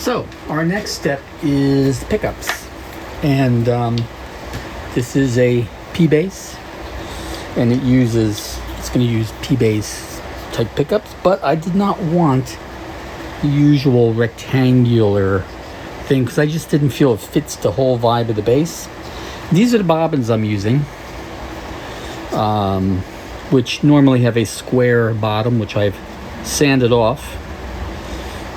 So our next step is pickups, and this is a P-base, and it's going to use P-base type pickups, but I did not want the usual rectangular thing because I just didn't feel it fits the whole vibe of the base. These are the bobbins I'm using, which normally have a square bottom, which I've sanded off,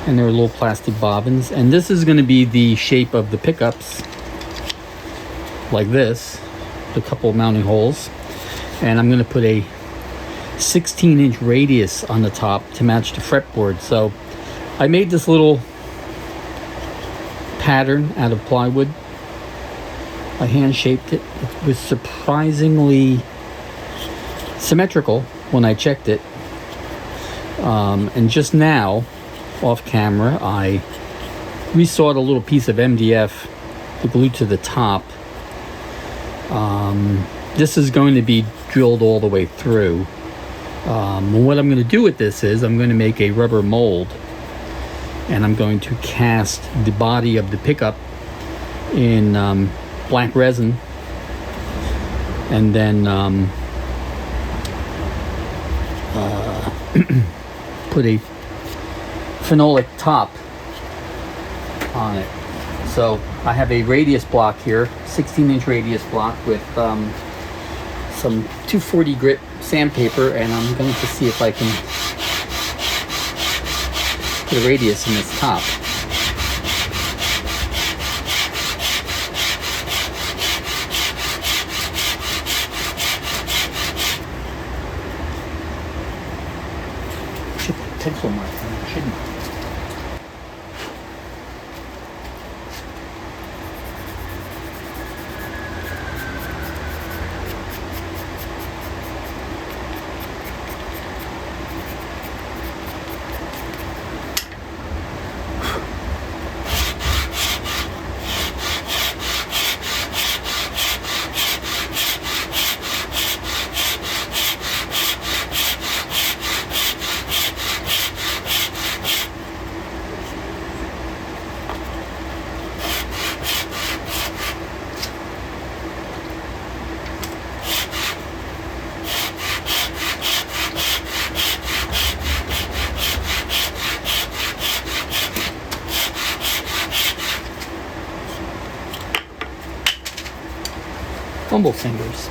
and they're little plastic bobbins. And this is going to be the shape of the pickups, like this, with a couple of mounting holes. And I'm going to put a 16-inch radius on the top to match the fretboard. So I made this little pattern out of plywood. I hand shaped it. It was surprisingly symmetrical when I checked it. And just now, off camera, I resawed a little piece of MDF to glue to the top. This is going to be drilled all the way through. What I'm going to do with this is I'm going to make a rubber mold, and I'm going to cast the body of the pickup in black resin, and then put a phenolic top on it. So I have a radius block here, 16-inch radius block with some 240 grit sandpaper, and I'm going to see if I can put a radius in this top. Should put pencil mark on it, shouldn't I? Fumble fingers.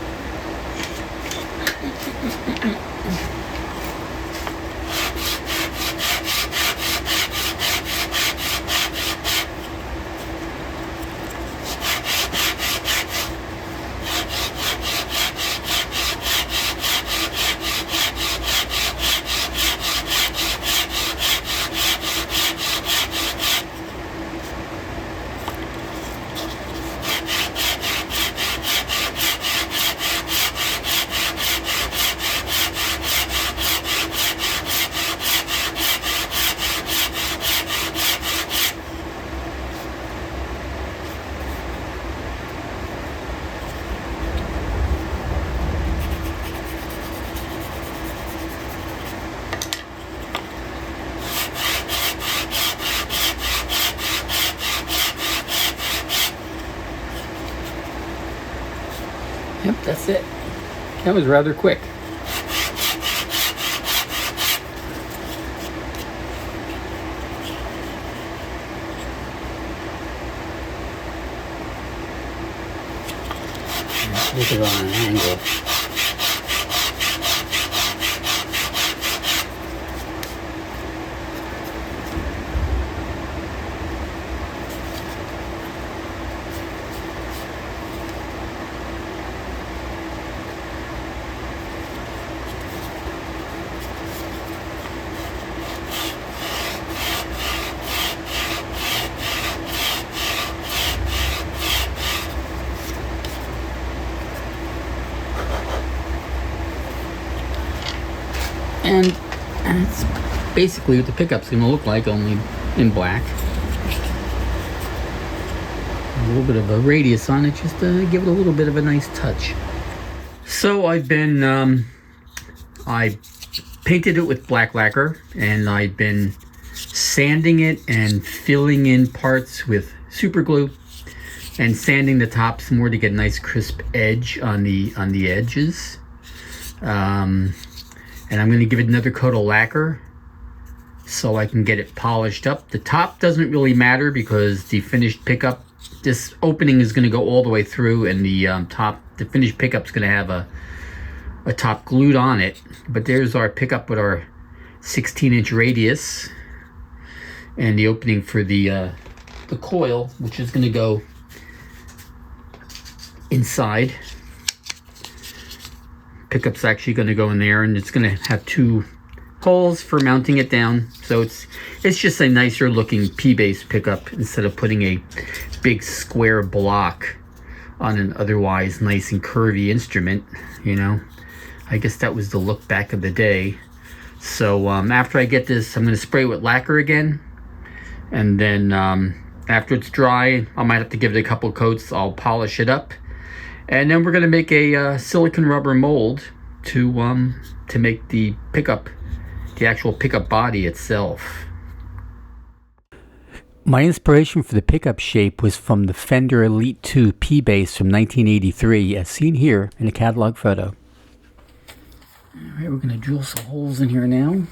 Yep, that's it. That was rather quick. Look at it on an angle. And that's basically what the pickup's going to look like, only in black. A little bit of a radius on it, just to give it a little bit of a nice touch. So I painted it with black lacquer, and I've been sanding it and filling in parts with super glue and sanding the tops more to get a nice crisp edge on the edges. And I'm going to give it another coat of lacquer so I can get it polished up. The top doesn't really matter because the finished pickup, this opening is going to go all the way through, and the finished pickup is going to have a top glued on it. But there's our pickup with our 16-inch radius and the opening for the coil, which is going to go inside. Pickup's actually going to go in there, and it's going to have 2 holes for mounting it down. So it's just a nicer looking P-base pickup instead of putting a big square block on an otherwise nice and curvy instrument, you know. I guess that was the look back of the day. So after I get this, I'm going to spray with lacquer again, and then after it's dry, I might have to give it a couple coats. I'll polish it up, and then we're going to make a silicone rubber mold to make the pickup, the actual pickup body itself. My inspiration for the pickup shape was from the Fender Elite 2 P-Bass from 1983, as seen here in the catalog photo. Alright, we're going to drill some holes in here now.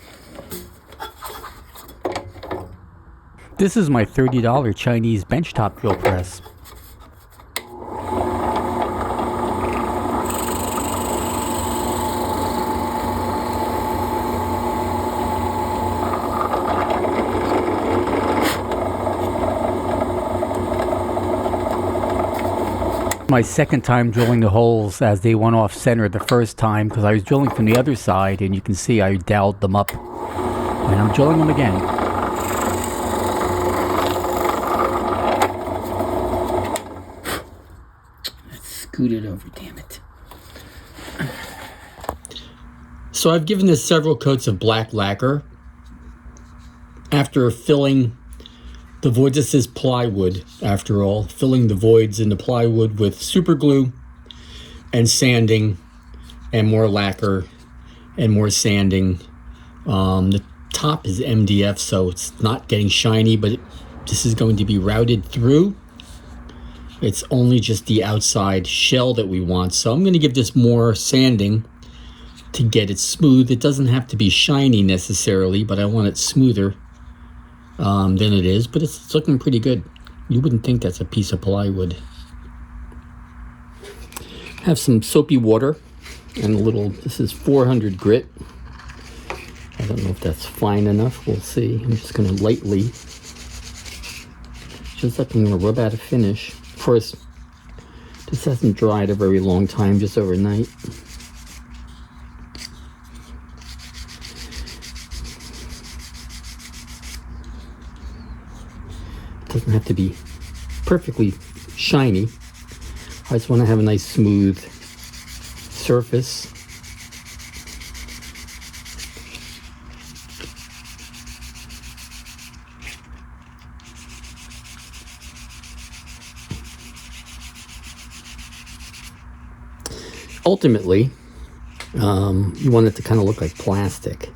This is my $30 Chinese benchtop drill press. My second time drilling the holes, as they went off center the first time because I was drilling from the other side, and you can see I doweled them up, and I'm drilling them again. Let's scoot it over, damn it. So I've given this several coats of black lacquer after filling the void. This is plywood, after all. Filling the voids in the plywood with super glue and sanding and more lacquer and more sanding. The top is MDF, so it's not getting shiny, but this is going to be routed through. It's only just the outside shell that we want. So I'm going to give this more sanding to get it smooth. It doesn't have to be shiny necessarily, but I want it smoother than it is, but it's looking pretty good. You wouldn't think that's a piece of plywood. Have some soapy water and a little, this is 400 grit. I don't know if that's fine enough, we'll see. I'm just going to lightly, just like I'm going to rub out a finish. Of course, this hasn't dried a very long time, just overnight. Doesn't have to be perfectly shiny. I just want to have a nice smooth surface. Ultimately, you want it to kind of look like plastic.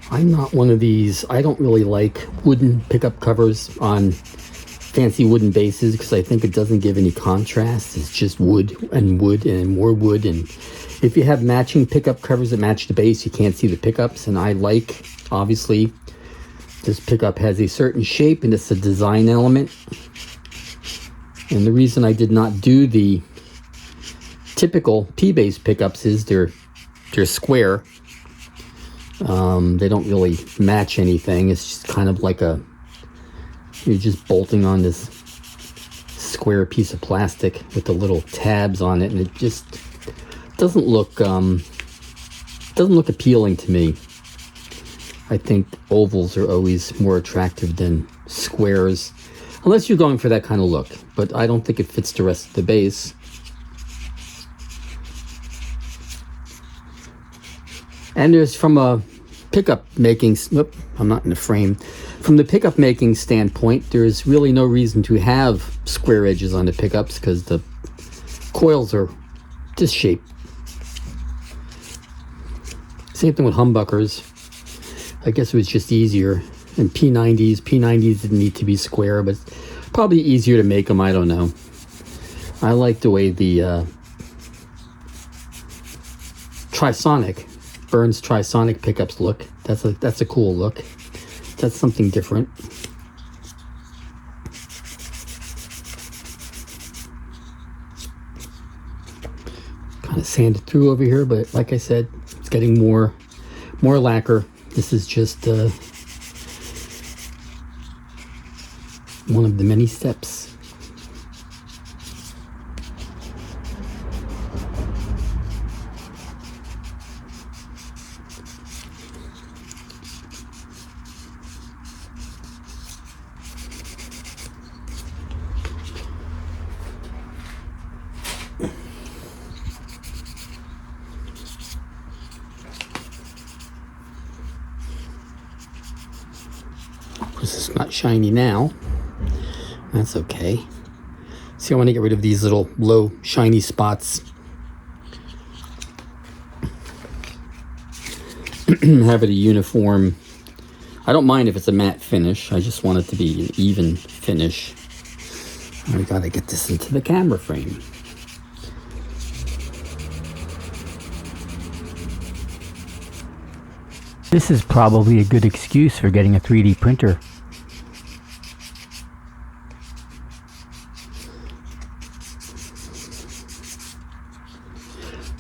I'm not one of these, I don't really like wooden pickup covers on fancy wooden bases because I think it doesn't give any contrast. It's just wood and more wood. And if you have matching pickup covers that match the base, you can't see the pickups. And I like, obviously, this pickup has a certain shape and it's a design element. And the reason I did not do the typical P-base pickups is they're square. They don't really match anything. It's just kind of like you're just bolting on this square piece of plastic with the little tabs on it, and it just doesn't look appealing to me. I think ovals are always more attractive than squares, unless you're going for that kind of look, but I don't think it fits the rest of the base. And there's, from a pickup making, I'm not in the frame. From the pickup making standpoint, there's really no reason to have square edges on the pickups because the coils are this shape. Same thing with humbuckers. I guess it was just easier. And P90s didn't need to be square, but probably easier to make them. I don't know. I like the way the Burns Trisonic pickups look. That's a cool look. That's something different. Kind of sanded through over here, but like I said, it's getting more lacquer. This is just one of the many steps. This is not shiny now. That's okay. See, I want to get rid of these little low shiny spots. Have it a uniform. I don't mind if it's a matte finish. I just want it to be an even finish. We gotta get this into the camera frame. This is probably a good excuse for getting a 3D printer.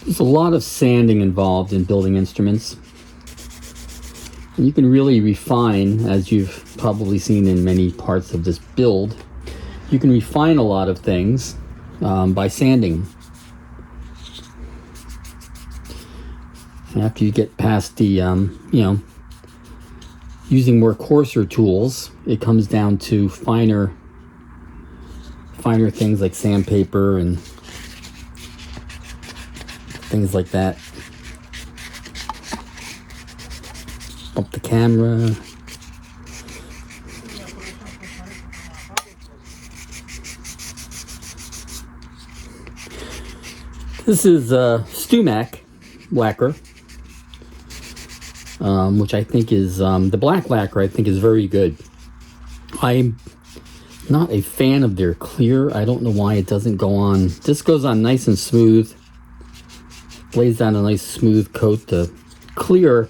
There's a lot of sanding involved in building instruments. And you can really refine, as you've probably seen in many parts of this build, you can refine a lot of things by sanding. And after you get past the, using more coarser tools, it comes down to finer things like sandpaper and things like that. Up the camera. This is Stumac lacquer, which I think is, the black lacquer I think is very good. I'm not a fan of their clear. I don't know why it doesn't go on. This goes on nice and smooth. Lays down a nice smooth coat. The clear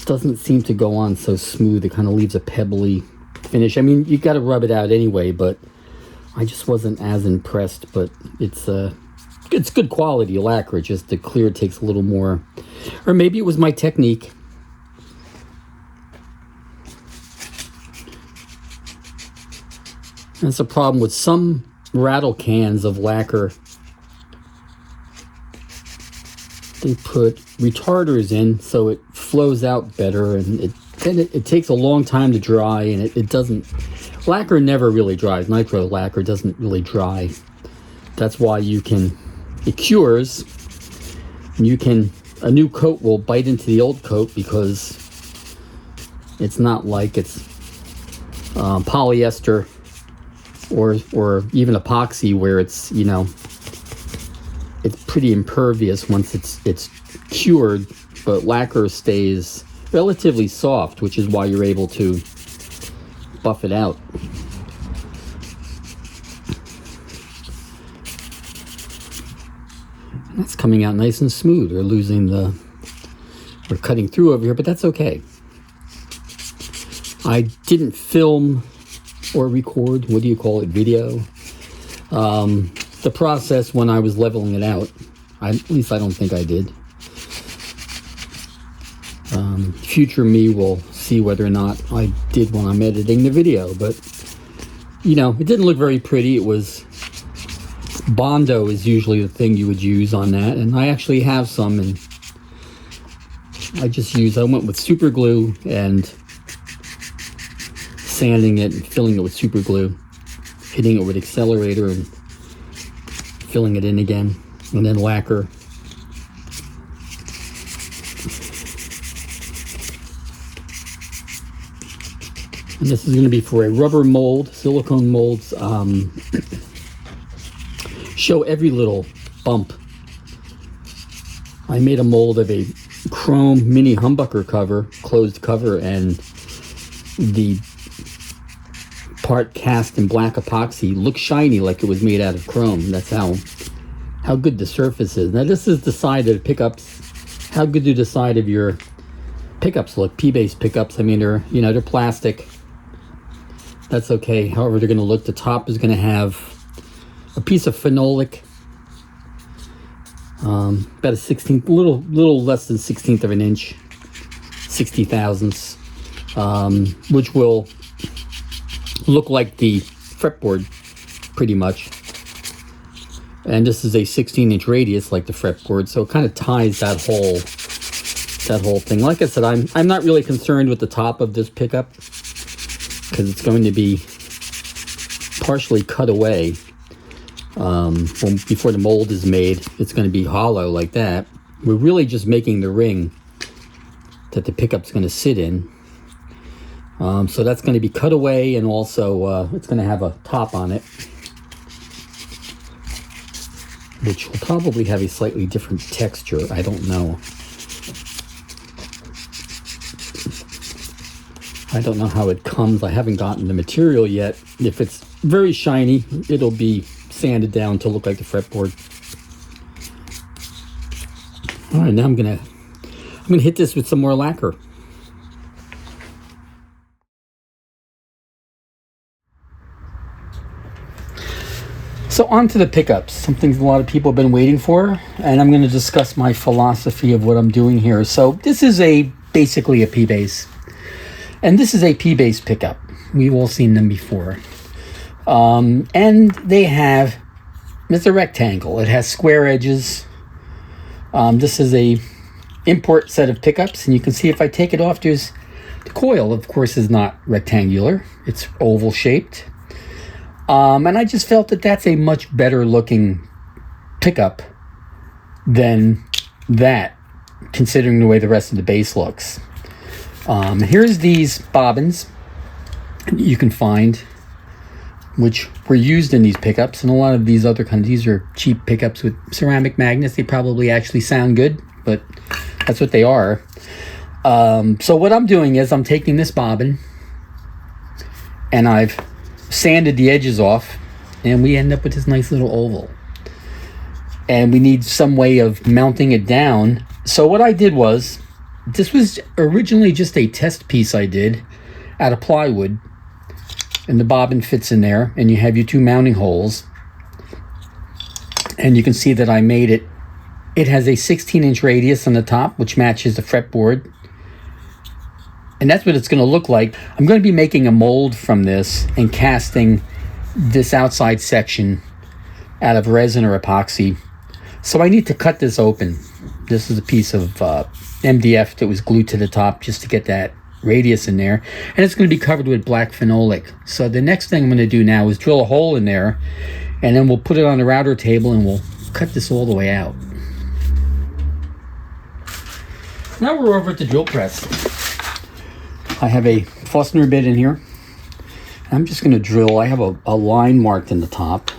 doesn't seem to go on so smooth. It kind of leaves a pebbly finish. I mean, you got to rub it out anyway, but I just wasn't as impressed. But it's good quality lacquer. Just the clear takes a little more, or maybe it was my technique. That's a problem with some rattle cans of lacquer. They put retarders in so it flows out better, and it takes a long time to dry, and it doesn't. Lacquer never really dries. Nitro lacquer doesn't really dry. That's why it cures. And a new coat will bite into the old coat because it's not like it's polyester or even epoxy where it's it's pretty impervious once it's cured, but lacquer stays relatively soft, which is why you're able to buff it out. And that's coming out nice and smooth. We're cutting through over here, but that's okay. I didn't film or record, what do you call it, video? The process when I was leveling it out. At least I don't think I did. Future me will see whether or not I did when I'm editing the video, but it didn't look very pretty. It was Bondo is usually the thing you would use on that, and I actually have some, and I went with super glue and sanding it and filling it with super glue, hitting it with accelerator and filling it in again, and then lacquer. And this is going to be for a rubber mold. Silicone molds show every little bump. I made a mold of a chrome mini humbucker cover, closed cover, and the part cast in black epoxy looks shiny like it was made out of chrome. That's how good the surface is. Now this is the side of the pickups. How good do the side of your pickups look? P-base pickups, I mean, they're plastic. That's okay. However they're going to look, the top is going to have a piece of phenolic, about a 16th, little less than 16th of an inch, 60 thousandths, which will look like the fretboard pretty much. And this is a 16-inch radius like the fretboard, so it kind of ties that whole thing. Like I said, I'm not really concerned with the top of this pickup because it's going to be partially cut away. Before the mold is made, it's going to be hollow like that. We're really just making the ring that the pickup's going to sit in. So that's going to be cut away, and also it's going to have a top on it, which will probably have a slightly different texture. I don't know. I don't know how it comes. I haven't gotten the material yet. If it's very shiny, it'll be sanded down to look like the fretboard. All right, now I'm gonna hit this with some more lacquer. So on to the pickups, something a lot of people have been waiting for, and I'm going to discuss my philosophy of what I'm doing here. So this is basically a P-base, and this is a P-base pickup. We've all seen them before. And it's a rectangle. It has square edges. This is a import set of pickups, and you can see if I take it off, the coil, of course, is not rectangular. It's oval shaped. And I just felt that that's a much better looking pickup than that, considering the way the rest of the base looks. Here's these bobbins you can find, which were used in these pickups, and a lot of these other these are cheap pickups with ceramic magnets. They probably actually sound good, but that's what they are. So what I'm doing is I'm taking this bobbin and I've sanded the edges off, and we end up with this nice little oval. And we need some way of mounting it down. So what I did was, this was originally just a test piece I did out of plywood, and the bobbin fits in there, and you have your two mounting holes, and you can see that I made it. It has a 16-inch radius on the top, which matches the fretboard. And that's what it's going to look like. I'm going to be making a mold from this and casting this outside section out of resin or epoxy. So I need to cut this open. This is a piece of MDF that was glued to the top just to get that radius in there. And it's going to be covered with black phenolic. So the next thing I'm going to do now is drill a hole in there, and then we'll put it on the router table and we'll cut this all the way out. Now we're over at the drill press. I have a Forstner bit in here. I'm just going to drill. I have a line marked in the top,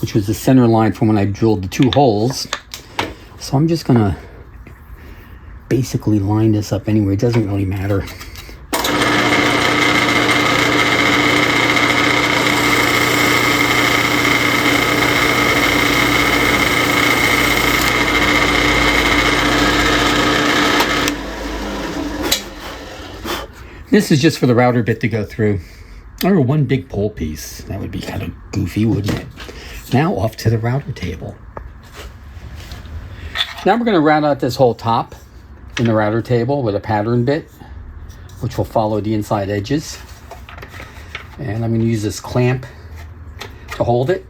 which was the center line from when I drilled the two holes. So I'm just going to basically line this up anywhere. It doesn't really matter. This is just for the router bit to go through. Or one big pole piece. That would be kind of goofy, wouldn't it? Now off to the router table. Now we're going to round out this whole top in the router table with a pattern bit, which will follow the inside edges. And I'm going to use this clamp to hold it.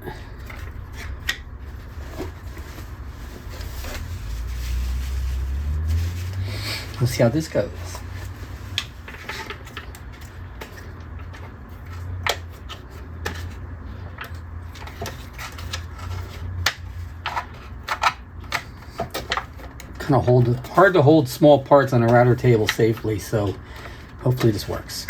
We'll see how this goes. Kind of hard to hold small parts on a router table safely, so hopefully this works.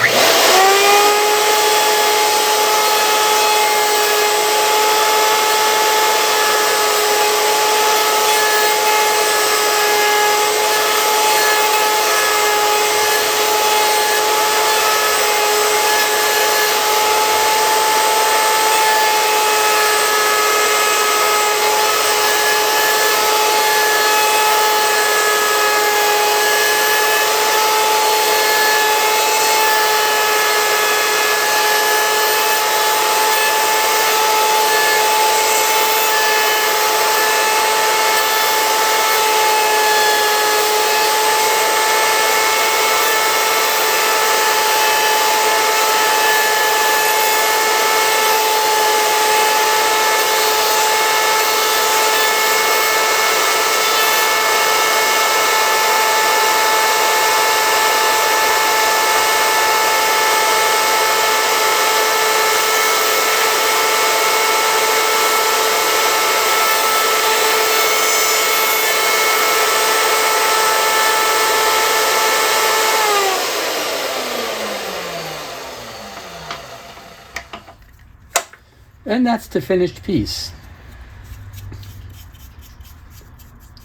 And that's the finished piece.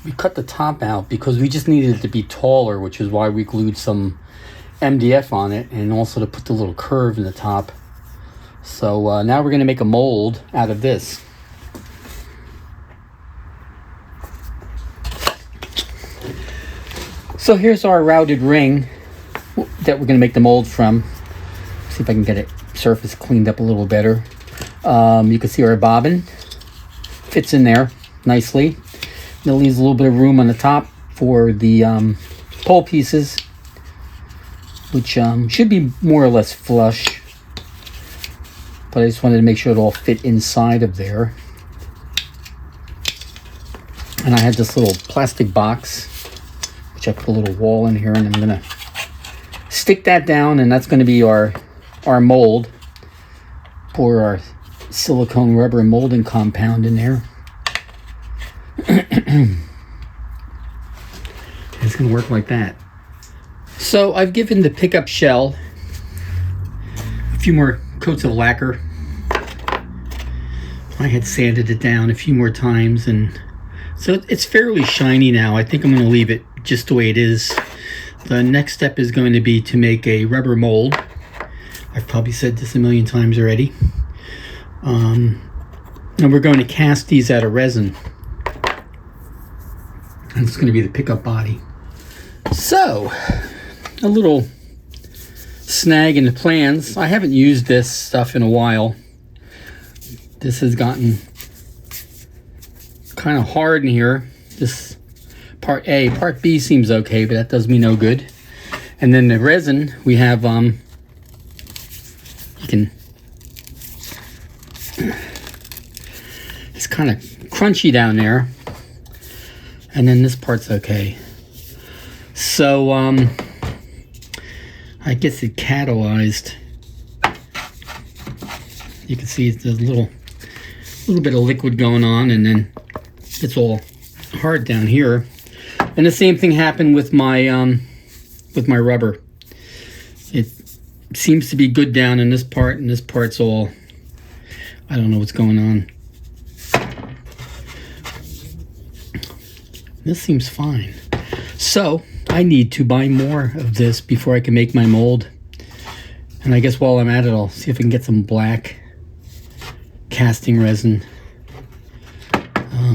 We cut the top out because we just needed it to be taller, which is why we glued some MDF on it, and also to put the little curve in the top. So now we're going to make a mold out of this. So here's our routed ring that we're going to make the mold from. See if I can get it surface cleaned up a little better. You can see our bobbin fits in there nicely. It leaves a little bit of room on the top for the pole pieces, which should be more or less flush. But I just wanted to make sure it all fit inside of there. And I had this little plastic box, which I put a little wall in here, and I'm gonna stick that down, and that's gonna be our mold. Pour our silicone rubber molding compound in there. It's gonna work like that. So I've given the pickup shell a few more coats of lacquer. I had sanded it down a few more times, and so it's fairly shiny now. I think I'm going to leave it just the way it is. The next step is going to be to make a rubber mold. I've probably said this a million times already. And we're going to cast these out of resin. And it's going to be the pickup body. So, a little snag in the plans. I haven't used this stuff in a while. This has gotten kind of hard in here. This part A. Part B seems okay, but that does me no good. And then the resin, we have, you can, it's kind of crunchy down there. And then this part's okay. So, I guess it catalyzed. You can see there's a little bit of liquid going on, and then it's all hard down here. And the same thing happened with my rubber. It seems to be good down in this part, and this part's all, I don't know what's going on. This seems fine. So I need to buy more of this before I can make my mold. And I guess while I'm at it, I'll see if I can get some black casting resin.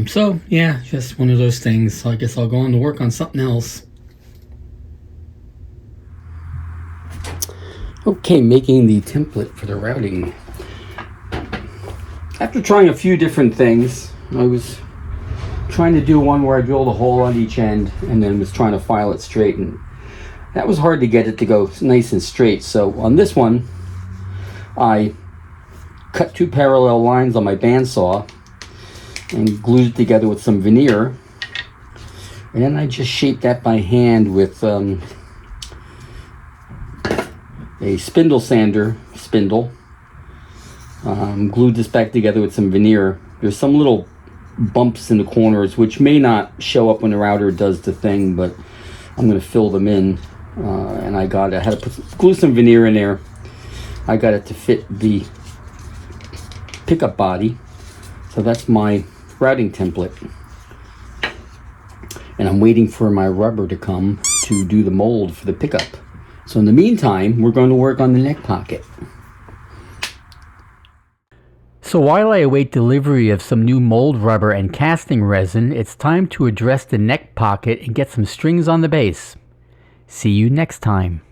So yeah, just one of those things. So I guess I'll go on to work on something else. Okay, making the template for the routing. After trying a few different things, I was trying to do one where I drilled a hole on each end and then was trying to file it straight, and that was hard to get it to go nice and straight. So on this one, I cut 2 parallel lines on my bandsaw and glued it together with some veneer, and then I just shaped that by hand with a spindle sander spindle. Glued this back together with some veneer. There's some little bumps in the corners which may not show up when the router does the thing, but I'm going to fill them in. And I had to glue some veneer in there. I got it to fit the pickup body. So that's my routing template. And I'm waiting for my rubber to come to do the mold for the pickup. So in the meantime, we're going to work on the neck pocket. So while I await delivery of some new mold rubber and casting resin, it's time to address the neck pocket and get some strings on the base. See you next time.